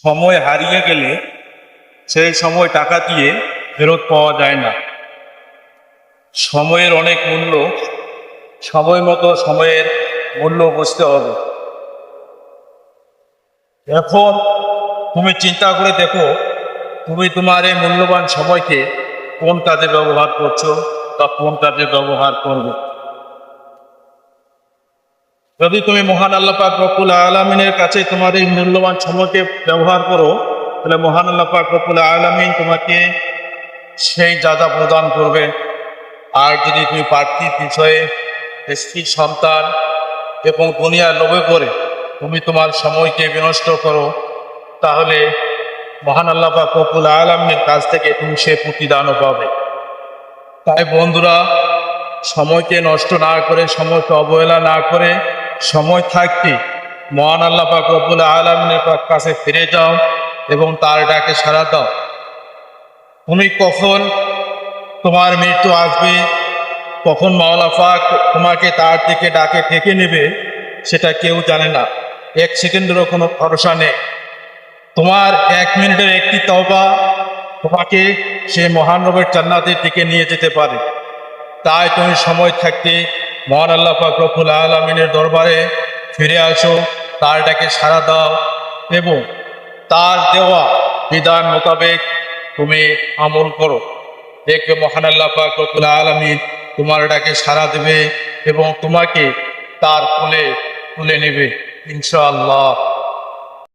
সময় হারিয়ে গেলে সেই সময় টাকা দিয়ে ফেরত পাওয়া যায় না। সময়ের অনেক মূল্য, সময় মতো সময়ের মূল্য বুঝতে হবে। এখন তুমি চিন্তা করে দেখো, তুমি তোমার এই মূল্যবান সময়কে কোন কাজে ব্যবহার করছো বা কোন কাজে ব্যবহার করবে। যদি তুমি মহান আল্লাহ পাক রব্বুল আলামিনের কাছে তোমার এই মূল্যবান সময়কে ব্যবহার করো, তাহলে মহান আল্লাহ পাক রব্বুল আলামিন তোমাকে সেই যা প্রদান করবে। আর যদি তুমি পার্থিব বিষয়ে, স্ত্রী, সন্তান এবং দুনিয়ার লোভে করে তুমি তোমার সময়কে বিনষ্ট করো, তাহলে মহান আল্লাহ পাক রব্বুল আলামিনের কাছ থেকে তুমি সে প্রতিদানও পাবে। তাই বন্ধুরা, সময়কে নষ্ট না করে, সময়কে অবহেলা না করে, সময় থাকতে মহান আল্লাহ পাক রব্বুল আলামিনের কাছে ফিরে যাও এবং তার ডাকে সাড়া দাও। তুমি কখন তোমার মৃত্যু আসবে, কখন মাওলা পাক তোমাকে তার দিকে ডাকে ডেকে নেবে, সেটা কেউ জানে না। এক সেকেন্ডেরও কোনো ভরসা নেই। তোমার 1 মিনিটের একটি তওবা তোমাকে সে মহান রবের জান্নাতের দিকে নিয়ে যেতে পারে। তাই তুমি সময় থাকতে মহান আল্লাহ পাক রব্বুল আলামিনের দরবারে ফিরে আসো, তার ডাকে সাড়া দাও এবং তার দেওয়া বিধান মোতাবেক তুমি আমল করো। দেখবে মহান আল্লাহ পাক রব্বুল আলামিন তোমার ডাকে সাড়া দেবে এবং তোমাকে তার কোলে তুলে নেবে ইনশাআল্লাহ।